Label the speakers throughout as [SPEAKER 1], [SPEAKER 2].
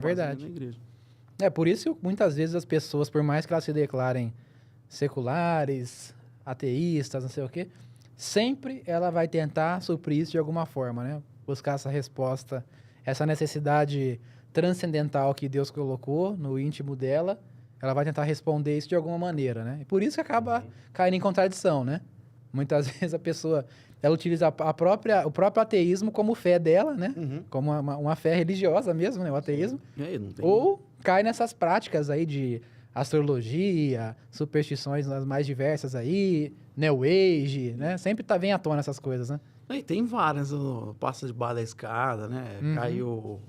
[SPEAKER 1] Verdade.
[SPEAKER 2] Na igreja.
[SPEAKER 1] É por isso que muitas vezes as pessoas, por mais que elas se declarem seculares, ateístas, não sei o quê, sempre ela vai tentar suprir isso de alguma forma, né? Buscar essa resposta, essa necessidade transcendental que Deus colocou no íntimo dela, ela vai tentar responder isso de alguma maneira, né? E por isso que acaba caindo em contradição, né? Muitas vezes a pessoa, ela utiliza o próprio ateísmo como fé dela, né? Como uma fé religiosa mesmo, né? O ateísmo.
[SPEAKER 2] E aí, não tem...
[SPEAKER 1] Ou cai nessas práticas aí de astrologia, superstições as mais diversas aí, New Age, né? Sempre vem à tona essas coisas, né?
[SPEAKER 2] E tem várias, passa debaixo da escada, né? Caiu,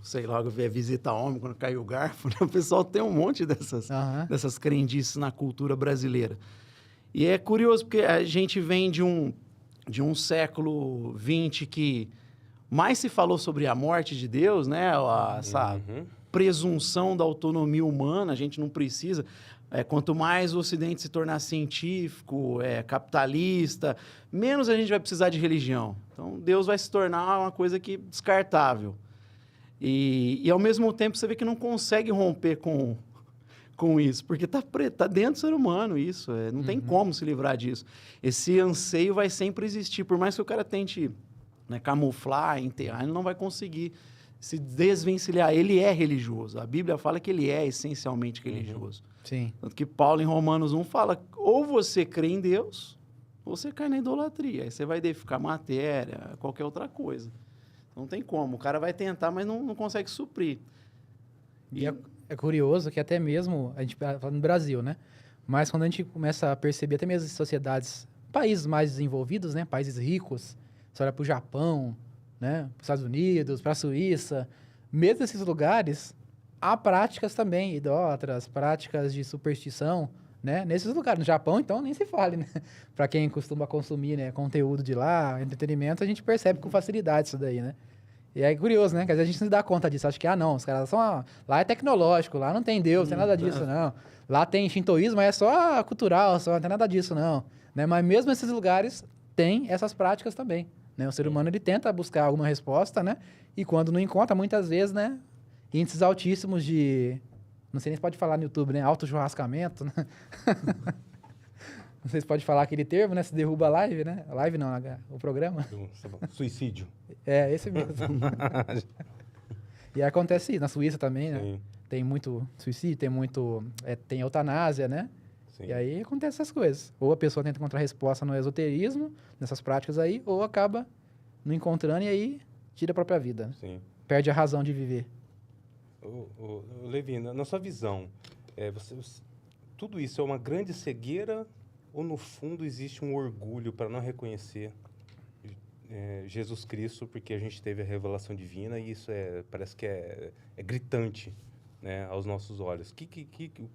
[SPEAKER 2] sei lá, visita homem quando caiu o garfo, né? O pessoal tem um monte dessas crendices na cultura brasileira. E é curioso, porque a gente vem de um século XX que mais se falou sobre a morte de Deus, né? Essa presunção da autonomia humana, a gente não precisa... quanto mais o Ocidente se tornar científico, capitalista, menos a gente vai precisar de religião. Então, Deus vai se tornar uma coisa descartável. E ao mesmo tempo, você vê que não consegue romper com isso, porque tá dentro do ser humano isso. Não tem como se livrar disso. Esse anseio vai sempre existir. Por mais que o cara tente, né, camuflar, enterrar, ele não vai conseguir se desvencilhar. Ele é religioso. A Bíblia fala que ele é essencialmente religioso.
[SPEAKER 1] Sim.
[SPEAKER 2] Tanto que Paulo, em Romanos 1, fala, ou você crê em Deus, ou você cai na idolatria. Aí você vai deificar matéria, qualquer outra coisa. Não tem como. O cara vai tentar, mas não consegue suprir.
[SPEAKER 1] E é curioso que até mesmo, a gente fala no Brasil, né? Mas quando a gente começa a perceber até mesmo as sociedades, países mais desenvolvidos, né? Países ricos, você olha para o Japão, né? Para os Estados Unidos, para a Suíça, mesmo nesses lugares... Há práticas também idólatras, práticas de superstição, né? Nesses lugares. No Japão, então, nem se fale, né? Para quem costuma consumir, né, conteúdo de lá, entretenimento, a gente percebe com facilidade isso daí, né? E é curioso, né? Que às vezes a gente não se dá conta disso. Acho que, não, os caras são... Lá é tecnológico, lá não tem Deus, não tem nada disso, não. Lá tem shintoísmo, mas é só cultural, só não tem nada disso, não. Né? Mas mesmo nesses lugares, tem essas práticas também, né? O ser humano, ele tenta buscar alguma resposta, né? E quando não encontra, muitas vezes, né? Índices altíssimos de... Não sei nem se pode falar no YouTube, né? Auto-churrascamento, né? Não sei se pode falar aquele termo, né? Se derruba a live, né? A live não, o programa.
[SPEAKER 3] Suicídio.
[SPEAKER 1] É, esse mesmo. E acontece isso. Na Suíça também, né?
[SPEAKER 3] Sim.
[SPEAKER 1] Tem muito suicídio, tem eutanásia, né?
[SPEAKER 3] Sim.
[SPEAKER 1] E aí acontece essas coisas. Ou a pessoa tenta encontrar resposta no esoterismo, nessas práticas aí, ou acaba não encontrando e aí tira a própria vida.
[SPEAKER 3] Sim.
[SPEAKER 1] Perde a razão de viver.
[SPEAKER 3] Levi, na sua visão, tudo isso é uma grande cegueira ou, no fundo, existe um orgulho para não reconhecer Jesus Cristo, porque a gente teve a revelação divina e isso parece que é gritante, né, aos nossos olhos.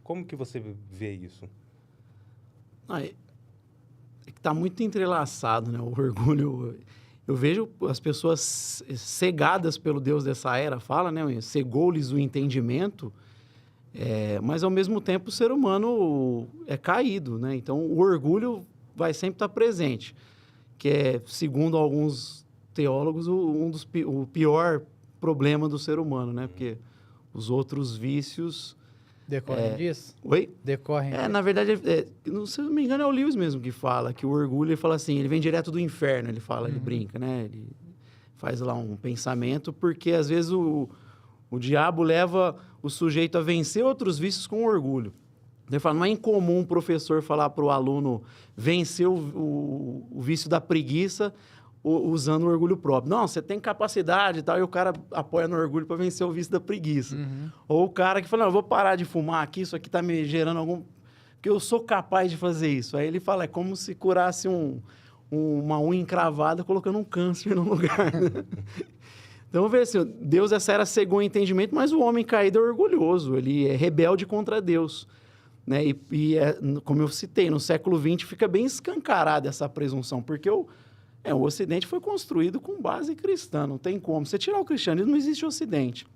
[SPEAKER 3] Como que você vê isso?
[SPEAKER 2] Está muito entrelaçado, né, o orgulho... Eu vejo as pessoas cegadas pelo Deus dessa era, fala, né? Cegou-lhes o entendimento, mas, ao mesmo tempo, o ser humano é caído, né? Então, o orgulho vai sempre estar presente, que é, segundo alguns teólogos, o pior problema do ser humano, né? Porque os outros vícios...
[SPEAKER 1] Decorrem disso?
[SPEAKER 2] Oi?
[SPEAKER 1] Decorrem.
[SPEAKER 2] Na verdade, se não me engano, é o Lewis mesmo que fala, que o orgulho, ele fala assim, ele vem direto do inferno, ele fala, ele brinca, né? Ele faz lá um pensamento, porque às vezes o diabo leva o sujeito a vencer outros vícios com orgulho. Ele fala, não é incomum um professor falar para o aluno vencer o vício da preguiça usando o orgulho próprio. Não, você tem capacidade e tal, e o cara apoia no orgulho para vencer o vício da preguiça. Ou o cara que fala, não, eu vou parar de fumar aqui, isso aqui está me gerando algum... Porque eu sou capaz de fazer isso. Aí ele fala, é como se curasse uma unha encravada colocando um câncer no lugar. Então, vamos ver assim, Deus, essa era cegou o entendimento, mas o homem caído é orgulhoso, ele é rebelde contra Deus. Né? Como eu citei, no século XX fica bem escancarada essa presunção, porque o Ocidente foi construído com base cristã, não tem como. Você tirar o cristianismo, não existe Ocidente.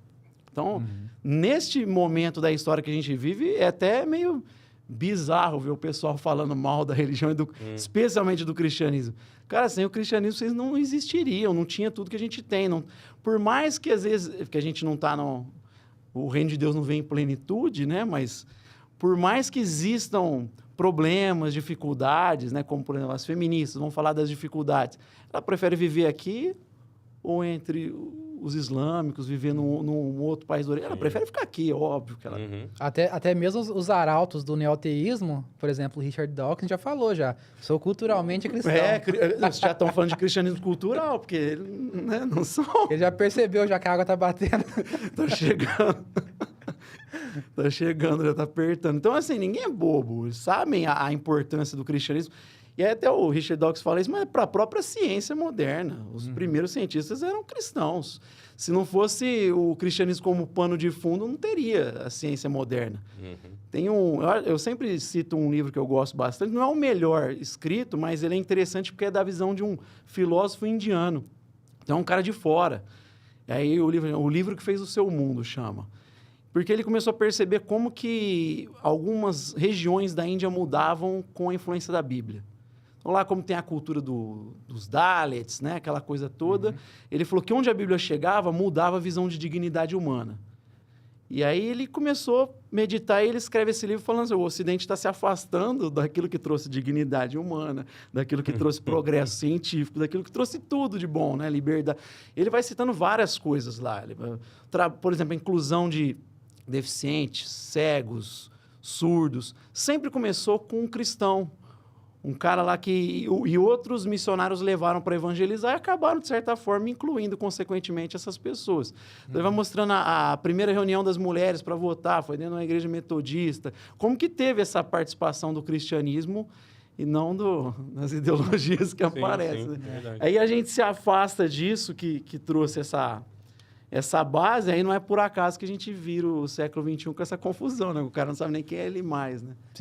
[SPEAKER 2] Então, neste momento da história que a gente vive, é até meio bizarro ver o pessoal falando mal da religião, especialmente do cristianismo. Cara, sem o cristianismo, vocês não existiriam, não tinha tudo que a gente tem. Não, por mais que, às vezes, que a gente não está o reino de Deus não vem em plenitude, né? Mas por mais que existam problemas, dificuldades, né? Como, por exemplo, as feministas vão falar das dificuldades. Ela prefere viver aqui ou entre os islâmicos, viver num outro país do Oriente? Ela prefere ficar aqui, óbvio que ela...
[SPEAKER 1] Até mesmo os arautos do neoteísmo, por exemplo, o Richard Dawkins já falou já. Sou culturalmente cristão.
[SPEAKER 2] Já estão falando de cristianismo cultural, porque né, não são...
[SPEAKER 1] Ele já percebeu já que a água tá batendo.
[SPEAKER 2] Tá chegando. Tá chegando, já tá apertando. Então, assim, ninguém é bobo. Eles sabem a importância do cristianismo. E aí até o Richard Dawkins fala isso, mas para a própria ciência moderna. Os primeiros cientistas eram cristãos. Se não fosse o cristianismo como pano de fundo, não teria a ciência moderna. Eu sempre cito um livro que eu gosto bastante. Não é o melhor escrito, mas ele é interessante porque é da visão de um filósofo indiano. Então, é um cara de fora. E aí o livro que fez o seu mundo, chama. Porque ele começou a perceber como que algumas regiões da Índia mudavam com a influência da Bíblia. Então, lá como tem a cultura dos Dalits, né, aquela coisa toda, ele falou que onde a Bíblia chegava, mudava a visão de dignidade humana. E aí ele começou a meditar e ele escreve esse livro falando assim, o Ocidente está se afastando daquilo que trouxe dignidade humana, daquilo que trouxe progresso científico, daquilo que trouxe tudo de bom, né, liberdade. Ele vai citando várias coisas lá. Por exemplo, a inclusão de deficientes, cegos, surdos. Sempre começou com um cristão. Um cara lá e outros missionários levaram para evangelizar e acabaram, de certa forma, incluindo, consequentemente, essas pessoas. Ele vai mostrando a primeira reunião das mulheres para votar, foi dentro de uma igreja metodista. Como que teve essa participação do cristianismo e não das ideologias que aparecem. Né? Aí a gente se afasta disso, que trouxe essa base, aí não é por acaso que a gente vira o século XXI com essa confusão, né? O cara não sabe nem quem é ele mais, né?
[SPEAKER 1] Sim.